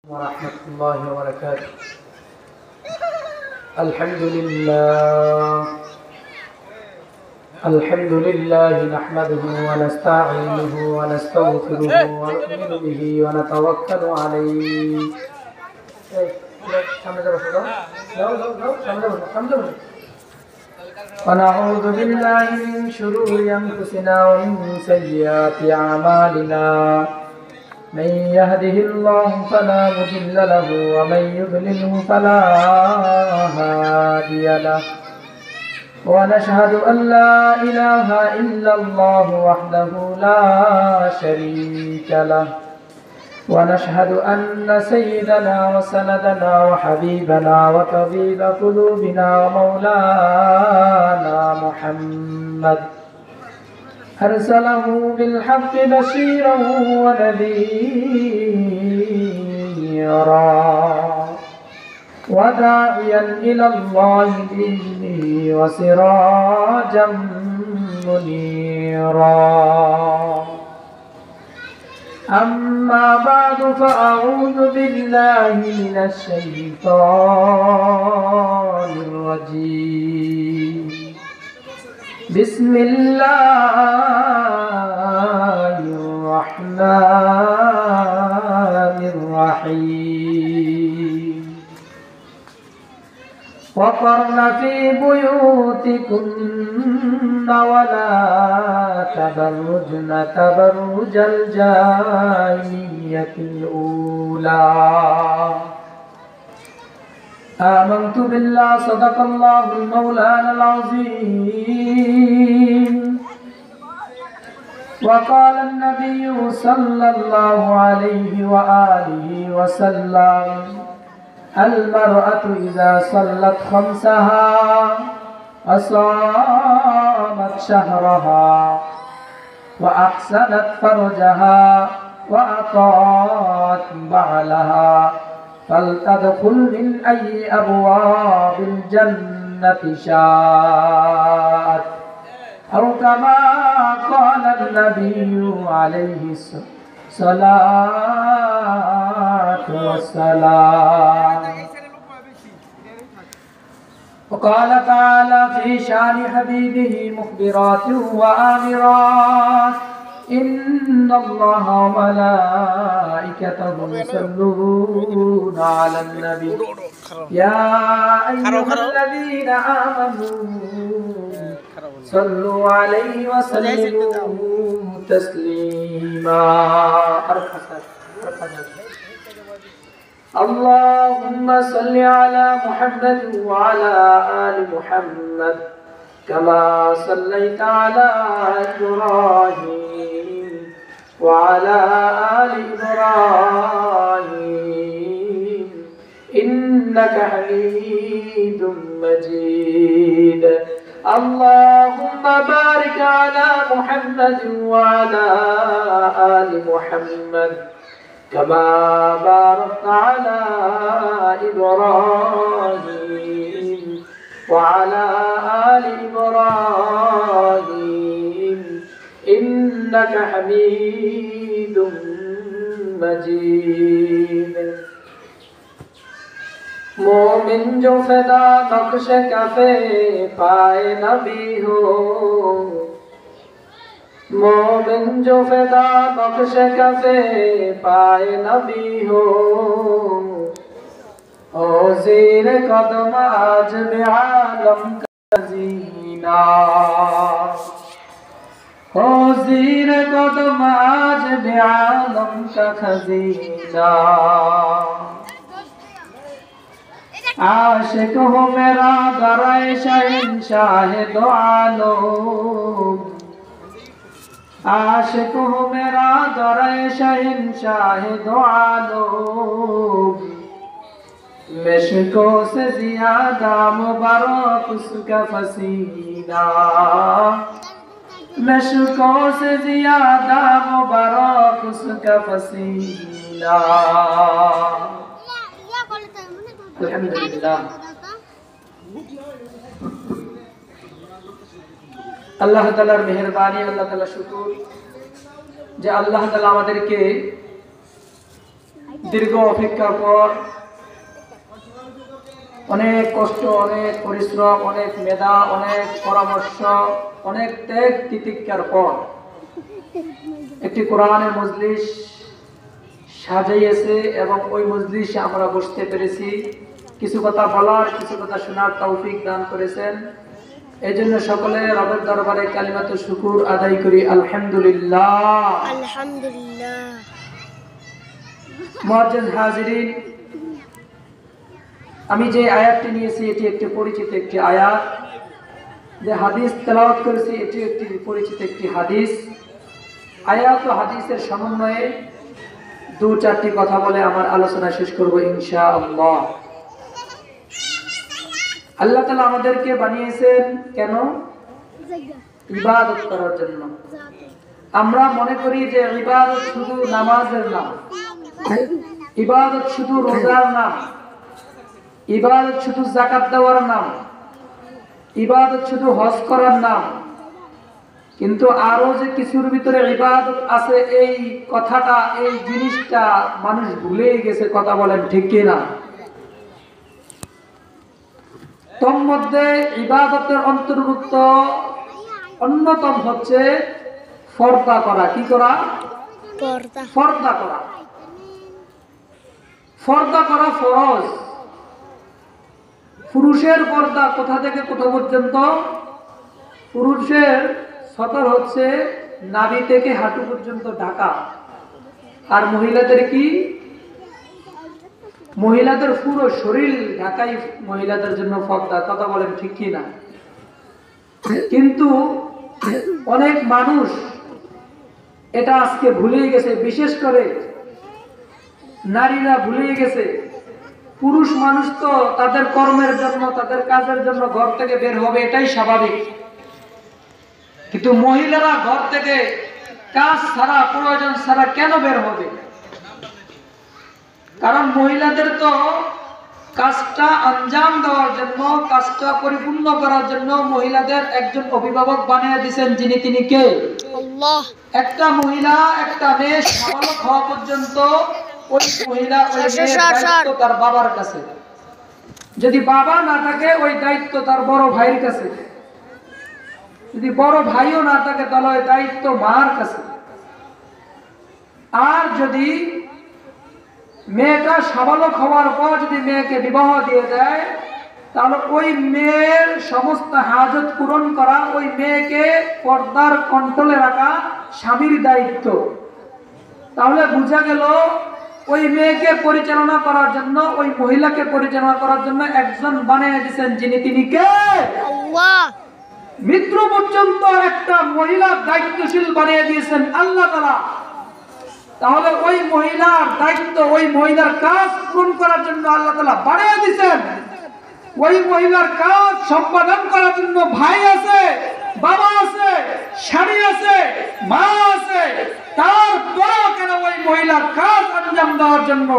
ورحمة الله وبركاته. الحمد لله نحمده ونستعينه ونستغفره ونؤمن به ونتوكل عليه ونعوذ بالله من شرور أنفسنا ومن سيئات أعمالنا. من يهده الله فلا مضل له ومن يضلله فلا هادي له. ونشهد أن لا إله إلا الله وحده لا شريك له. ونشهد أن سيدنا وسندنا وحبيبنا وطبيب قلوبنا ومولانا محمد أرسله بالحق بشيرا ونذيرا وداعيا إلى الله بإذنه وسراجا منيرا. أما بعد فأعوذ بالله من الشيطان الرجيم. بسم الله الرحمن الرحيم. وقرن في بيوتكن ولا تبرجن تبرج الجاهلية الأولى. آمنت بالله صدق الله المولانا العظيم. وقال النبي صلى الله عليه وآله وسلم: المرأة إذا صلت خمسها وصامت شهرها وأحسنت فرجها وأطاعت بعلها فلتدخل من أي أبواب الجنة شاءت، أو كما قال النبي عليه الصلاة والسلام. وقال تعالى في شان حبيبه مخبرات وآمرات: إن الله وملائكته يصلون على النبي يا أيها الذين آمنوا صلوا عليه وسلموا تسليما. اللهم صل على محمد وعلى آل محمد كما صليت على إبراهيم وعلى آل إبراهيم إنك حميد مجيد. اللهم بارك على محمد وعلى آل محمد كما باركت على إبراهيم وعلى آل إبراهيم إنك حميد مجيد. मोमिन जो फिदा नक्श कफे पाए नबी हो, मोमिन जो फिदा नक्श कफे पाए नबी हो, ओ ज़ीर कदम आज बेआलम का खज़ीना, ओ ज़ीर कदम आज बेआलम का खज़ीना। आशिक हो मेरा दरे शहंशाह दो आलम, आशिक हो मेरा दरे शहंशाह दो आलम। मिश्कों से ज़्यादा मुबारक उसका पसीना, मिश्कों से ज़्यादा मुबारक उसका पसीना। আলহামদুলিল্লাহ। আল্লাহ তাআলার মেহেরবানি, আল্লাহ তাআলার শুকর যে আল্লাহ তাআলা আমাদেরকে দীর্ঘ অপেক্ষার পর, অনেক কষ্ট, অনেক পরিশ্রম, অনেক মেধা, অনেক পরামর্শ, অনেক ত্যাগ তিতিক্ষার পর একটি কোরআনের মজলিস সাজাইয়েছে এবং ওই মজলিসে আমরা বসতে পেরেছি। কিছু কথা বলার, কিছু কথা শোনার তৌফিক দান করেছেন। এই জন্য সকলে রবের দরবারে কালিমাতু শুকুর আদায় করি, আলহামদুলিল্লাহ। আলহামদুলিল্লাহ। মুআজ্জাজ হাজিরিন, আমি যে আয়াতটি নিয়েছি এটি একটি পরিচিত একটি আয়াত। যে হাদিস তেলাওয়াত করেছি এটি একটি পরিচিত একটি হাদিস। আয়াত ও হাদিসের সমন্বয়ে দু চারটি কথা বলে আমার আলোচনা শেষ করব ইনশাআল্লাহ। আল্লাহ তাআলা আমাদেরকে বানিয়েছেন কেন? ইবাদত করার জন্য। আমরা মনে করি যে ইবাদত শুধু নামাজের নাম, ইবাদত শুধু রোজার নাম, ইবাদত শুধু যাকাত দেওয়ার নাম, ইবাদত শুধু হজ করার নাম। কিন্তু আরো যে কিছুর ভিতরে ইবাদত আছে, এই কথাটা, এই জিনিসটা মানুষ ভুলেই গেছে। কথা বলেন ঠিক কিনা? তোর মধ্যে ইবাদতের অন্তর্ভুক্ত অন্যতম হচ্ছে পর্দা করা। কি করা? পর্দা করা। পর্দা করা ফরজ। পুরুষের পর্দা কোথা থেকে কোথা পর্যন্ত? পুরুষের সতর হচ্ছে নাভি থেকে হাঁটু পর্যন্ত ঢাকা। আর মহিলাদের কি? মহিলাদের পুরো শরীর ঢাকাই মহিলাদের জন্য পর্দা। কথা বলেন ঠিক কি না? কিন্তু অনেক মানুষ এটা আজকে ভুলেই গেছে, বিশেষ করে নারীরা ভুলেই গেছে। পুরুষ মানুষ তো তাদের কর্মের জন্য, তাদের কাজের জন্য ঘর থেকে বের হবে, এটাই স্বাভাবিক। কিন্তু মহিলারা ঘর থেকে কাজ ছাড়া, প্রয়োজন ছাড়া কেন বের হবে? কারণ মহিলাদের তো কাজটা আঞ্জাম দেওয়ার জন্য, কাজটা পরিপূর্ণ করার জন্য মহিলাদের একজন অভিভাবক বানিয়ে দিয়েছেন, যিনি তিনি কে? আল্লাহ। একটা মহিলা, একটা মেয়ে সাবালক হওয়া পর্যন্ত ওই মহিলা, ওই মেয়ের দায়িত্ব তার বাবার কাছে। যদি বাবা না থাকে, ওই দায়িত্ব তার বড় ভাইয়ের কাছে। যদি বড় ভাইও না থাকে, তাহলে ওই দায়িত্ব মার কাছে। আর যদি মেয়েটা সাবালক হওয়ার পর যদি মেয়েকে বিবাহ দিয়ে দেয়, তাহলে ওই মেয়ের সমস্ত হাজত পূরণ করা, ওই মেয়েকে পর্দার কন্ট্রোলে রাখা স্বামীর দায়িত্ব। তাহলে বোঝা গেল ওই মেয়েকে পরিচালনা করার জন্য, ওই মহিলাকে পরিচালনা করার জন্য একজন বানিয়ে দিয়েছেন, যিনি তিনি কে? আল্লাহ। মৃত্যু পর্যন্ত একটা মহিলা দায়িত্বশীল বানিয়ে দিয়েছেন আল্লাহ তাআলা। তাহলে ওই মহিলার দায়িত্ব, ওই মহিলার কাজ পূরণ করার জন্য আল্লাহ তাআলা বানিয়ে দিয়েছেন। ওই মহিলার কাজ সম্পাদন করার জন্য ভাই আছে, বাবা আছে, স্বামী আছে, মা আছে। তারপরেও কেন ওই মহিলার কাজ আঞ্জাম দেওয়ার জন্য